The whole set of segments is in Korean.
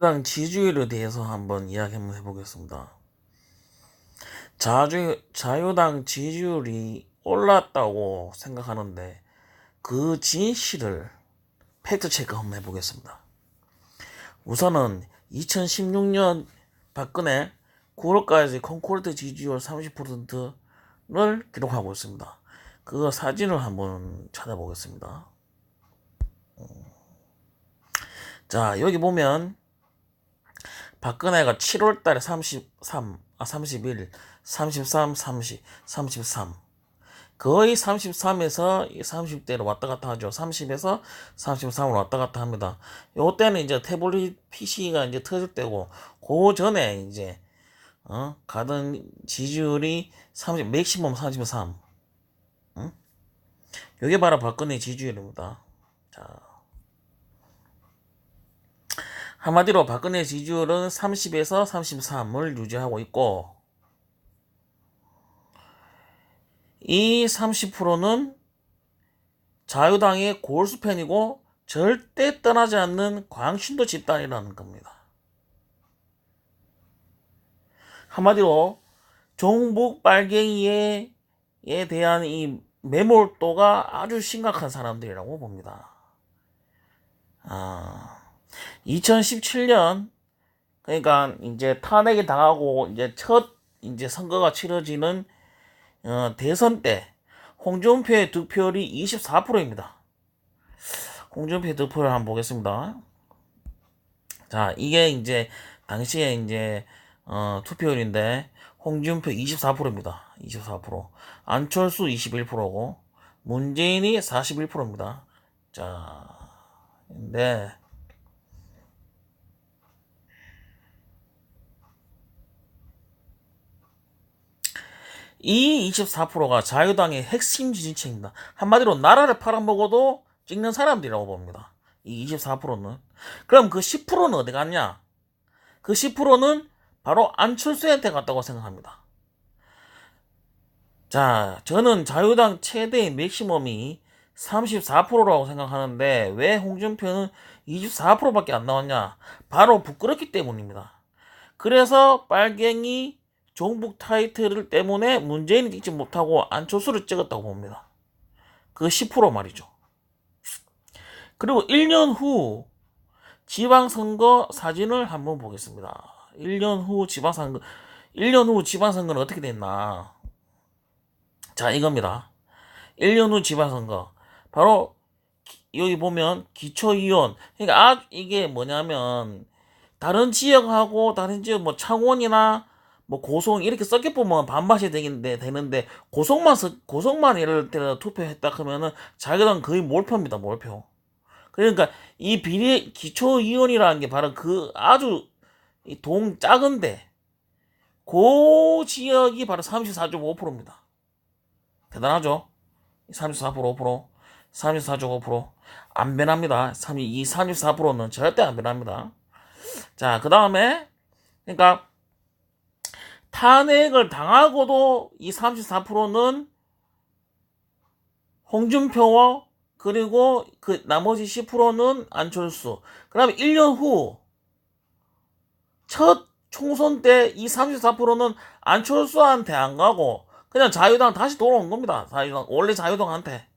당 지지율에 대해서 한번 이야기 한번 해보겠습니다. 자유당 지지율이 올랐다고 생각하는데 그 진실을 팩트체크 한번 해보겠습니다. 우선은 2016년 박근혜 9월까지 콘코르드 지지율 30%를 기록하고 있습니다. 그 사진을 한번 찾아보겠습니다. 자, 여기 보면 박근혜가 7월 달에 31, 33, 30, 33. 거의 33에서 30대로 왔다 갔다 하죠. 30에서 33으로 왔다 갔다 합니다. 요 때는 이제 태블릿 PC가 이제 터질 때고, 그 전에 이제, 가던 지지율이 30, 맥시멈 33. 응? 요게 바로 박근혜 지지율입니다. 자. 한마디로 박근혜 지지율은 30에서 33을 유지하고 있고, 이 30%는 자유당의 골수팬이고 절대 떠나지 않는 광신도 집단이라는 겁니다. 한마디로 종북 빨갱이에 대한 이 매몰도가 아주 심각한 사람들이라고 봅니다. 2017년 그러니까 이제 탄핵이 당하고 이제 첫 이제 선거가 치러지는 대선 때 홍준표의 득표율이 24%입니다. 홍준표의 득표를 한번 보겠습니다. 자, 이게 이제 당시에 이제 투표율인데 홍준표 24%입니다. 24%. 안철수 21%고 문재인이 41%입니다. 자, 근데 이 24%가 자유당의 핵심 지지층입니다. 한마디로 나라를 팔아먹어도 찍는 사람들이라고 봅니다. 이 24%는. 그럼 그 10%는 어디 갔냐? 그 10%는 바로 안철수한테 갔다고 생각합니다. 자, 저는 자유당 최대의 맥시멈이 34%라고 생각하는데 왜 홍준표는 24%밖에 안 나왔냐? 바로 부끄럽기 때문입니다. 그래서 빨갱이 종북 타이틀을 때문에 문재인이 찍지 못하고 안철수를 찍었다고 봅니다. 그 10% 말이죠. 그리고 1년 후 지방선거 사진을 한번 보겠습니다. 1년 후 지방선거는 어떻게 됐나? 자, 이겁니다. 1년 후 지방선거. 바로 여기 보면 기초의원. 그러니까 이게 뭐냐면 다른 지역하고 다른 지역 뭐 창원이나 뭐 고성 이렇게 섞여 보면 반반씩 되는데 고성만 예를 들어 투표했다 그러면은 자기당 거의 몰표입니다. 몰표. 그러니까 이 비례 기초의원이라는 게 바로 그 아주 작은데 그 지역이 바로 34.5%입니다. 대단하죠? 34%, 5%, 34.5%안 변합니다. 이 34%는 절대 안 변합니다. 자, 그 다음에 그러니까 탄핵을 당하고도 이 34%는 홍준표와 그리고 그 나머지 10%는 안철수. 그다음에 1년 후 첫 총선 때 이 34%는 안철수한테 안 가고 그냥 자유당 다시 돌아온 겁니다. 원래 자유당한테.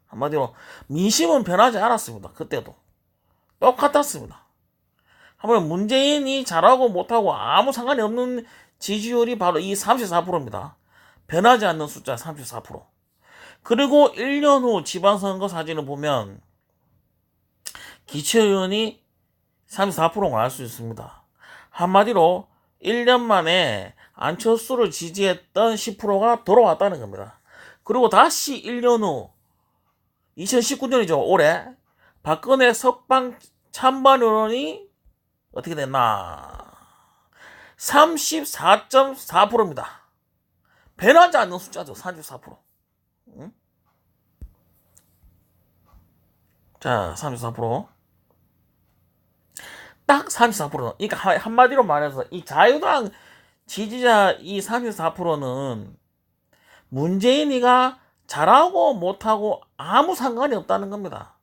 한마디로 민심은 변하지 않았습니다. 그때도 똑같았습니다. 한번 문재인이 잘하고 못하고 아무 상관이 없는 지지율이 바로 이 34%입니다. 변하지 않는 숫자 34%. 그리고 1년 후 지방선거 사진을 보면 기초의원이 34%인 걸 알 수 있습니다. 한마디로 1년 만에 안철수를 지지했던 10%가 돌아왔다는 겁니다. 그리고 다시 1년 후 2019년이죠. 올해 박근혜 석방 찬반 여론이 어떻게 됐나? 34.4%입니다. 변하지 않는 숫자죠. 34%. 응? 자, 34%. 딱 34%. 그러니까 한마디로 말해서 이 자유당 지지자 이 34%는 문재인이가 잘하고 못하고 아무 상관이 없다는 겁니다.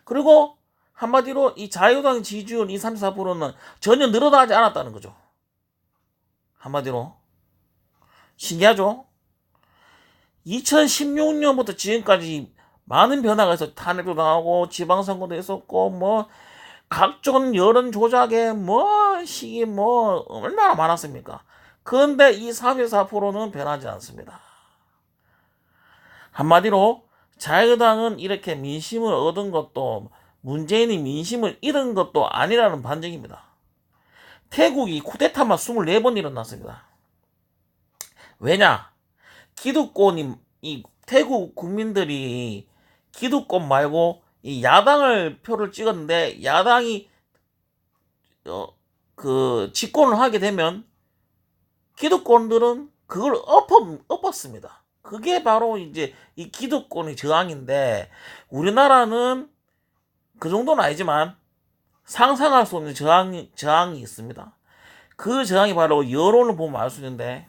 그리고 한마디로 이 자유당 지지율 2, 3, 4%는 전혀 늘어나지 않았다는 거죠. 한마디로. 신기하죠? 2016년부터 지금까지 많은 변화가 있어. 탄핵도 나오고 지방선거도 있었고 뭐 각종 여론 조작에 뭐 시기 뭐 얼마나 많았습니까? 그런데 이 34%는 변하지 않습니다. 한마디로 자유당은 이렇게 민심을 얻은 것도 문재인이 민심을 잃은 것도 아니라는 반증입니다. 태국이 쿠데타만 24번 일어났습니다. 왜냐? 기득권이 이 태국 국민들이 기득권 말고 이 야당을 표를 찍었는데 야당이 그 집권을 하게 되면 기득권들은 그걸 엎었습니다. 그게 바로 이제 이 기득권의 저항인데 우리나라는 그 정도는 아니지만 상상할 수 없는 저항이 있습니다. 그 저항이 바로 여론을 보면 알 수 있는데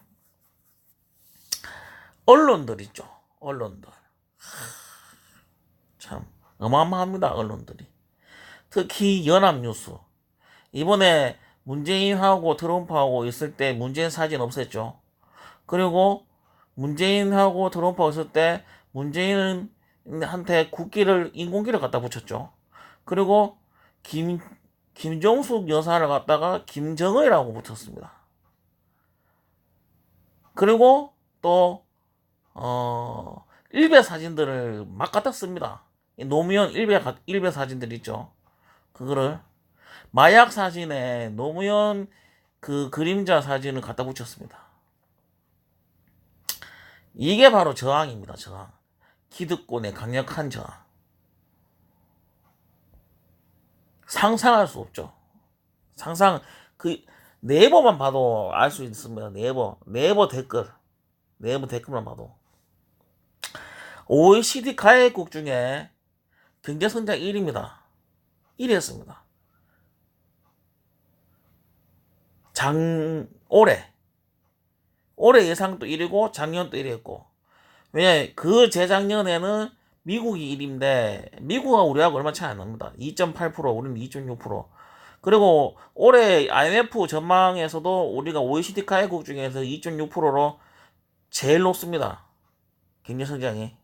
언론들 있죠. 언론들. 참 어마어마합니다. 언론들이. 특히 연합뉴스. 이번에 문재인하고 트럼프하고 있을 때 문재인 사진 없앴죠. 그리고 문재인하고 트럼프하고 있을 때 문재인한테 인공기를 갖다 붙였죠. 그리고 김정숙 여사를 갖다가 김정은이라고 붙였습니다. 그리고 또 일베 사진들을 막 갖다 씁니다. 노무현 일베 사진들 있죠. 그거를 마약 사진에 노무현 그 그림자 사진을 갖다 붙였습니다. 이게 바로 저항입니다. 저항. 기득권의 강력한 저항. 상상할 수 없죠. 그 네이버만 봐도 알 수 있습니다. 네이버 댓글만 봐도 OECD 가해국 중에 경제성장 1위입니다. 1위 했습니다. 올해 예상도 1위고 작년도 1위 했고 왜냐 그 재작년에는 미국이 1위인데 미국하고 우리하고 얼마 차이 안 납니다. 2.8% 우리는 2.6%. 그리고 올해 IMF 전망에서도 우리가 OECD 가해국 중에서 2.6%로 제일 높습니다. 경제성장이.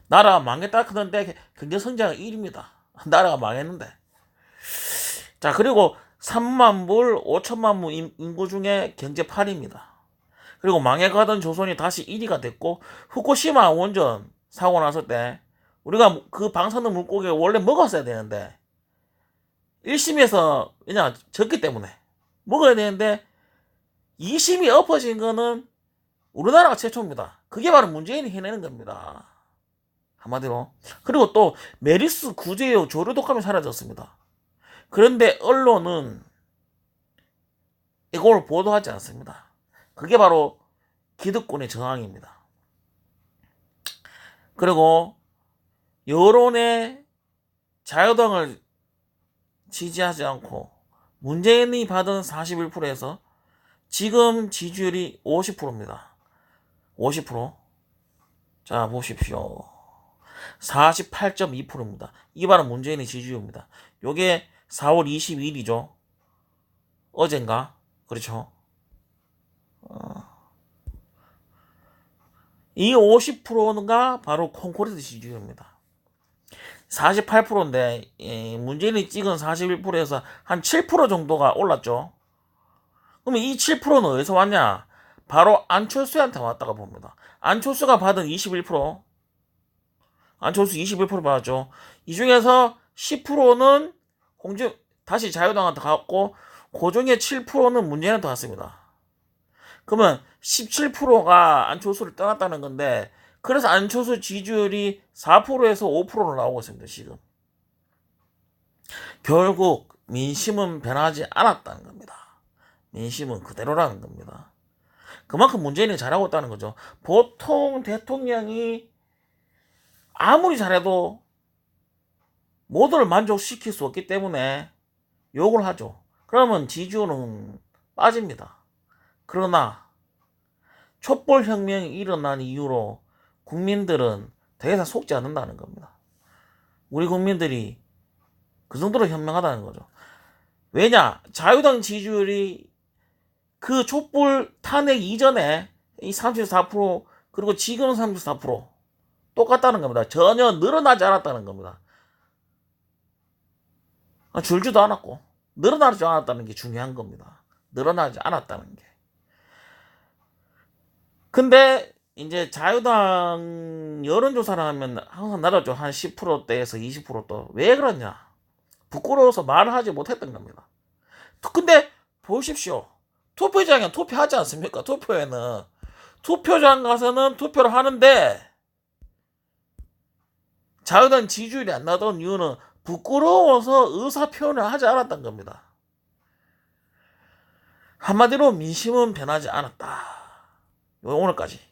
나라가 망했다 그러는데 경제성장은 1위입니다. 나라가 망했는데. 자 그리고 3만 불, 5천만 불 인구 중에 경제 8위입니다. 그리고 망해가던 조선이 다시 1위가 됐고 후쿠시마 원전 사고 났을 때 우리가 그 방사능 물고기를 원래 먹었어야 되는데 1심에서 그냥 졌기 때문에 먹어야 되는데 2심이 엎어진 거는 우리나라가 최초입니다. 그게 바로 문재인이 해내는 겁니다. 한마디로. 그리고 또 메리스 구제역 조류 독감이 사라졌습니다. 그런데 언론은 이걸 보도하지 않습니다. 그게 바로 기득권의 저항입니다. 그리고 여론의 자유당을 지지하지 않고 문재인이 받은 41%에서 지금 지지율이 50%입니다. 50%. 자 보십시오. 48.2%입니다. 이게 바로 문재인의 지지율입니다. 요게 4월 22일이죠. 어젠가? 그렇죠. 이 50%가 바로 콘크리트 지지율입니다. 48%인데 문재인이 찍은 41%에서 한 7% 정도가 올랐죠. 그러면 이 7%는 어디서 왔냐? 바로 안철수한테 왔다가 봅니다. 안철수가 받은 21%, 안철수 21% 받았죠. 이 중에서 10%는 다시 자유당한테 갔고 그 중에 7%는 문재인한테 왔습니다. 그러면 17%가 안철수를 떠났다는 건데 그래서 안철수 지지율이 4%에서 5%로 나오고 있습니다. 지금. 결국 민심은 변하지 않았다는 겁니다. 민심은 그대로라는 겁니다. 그만큼 문재인이 잘하고 있다는 거죠. 보통 대통령이 아무리 잘해도 모두를 만족시킬 수 없기 때문에 욕을 하죠. 그러면 지지율은 빠집니다. 그러나 촛불혁명이 일어난 이후로 국민들은 더 이상 속지 않는다는 겁니다. 우리 국민들이 그 정도로 현명하다는 거죠. 왜냐? 자유당 지지율이 그 촛불 탄핵 이전에 이 34% 그리고 지금 34% 똑같다는 겁니다. 전혀 늘어나지 않았다는 겁니다. 줄지도 않았고 늘어나지 않았다는 게 중요한 겁니다. 늘어나지 않았다는 게. 근데 이제 자유당 여론조사를 하면 항상 나라죠. 한 10%대에서 20%또. 왜 그러냐? 부끄러워서 말을 하지 못했던 겁니다. 근데 보십시오. 투표장에 투표하지 않습니까? 투표에는. 투표장 가서는 투표를 하는데 자유당 지지율이 안 나던 이유는 부끄러워서 의사표현을 하지 않았던 겁니다. 한마디로 민심은 변하지 않았다. 오늘까지.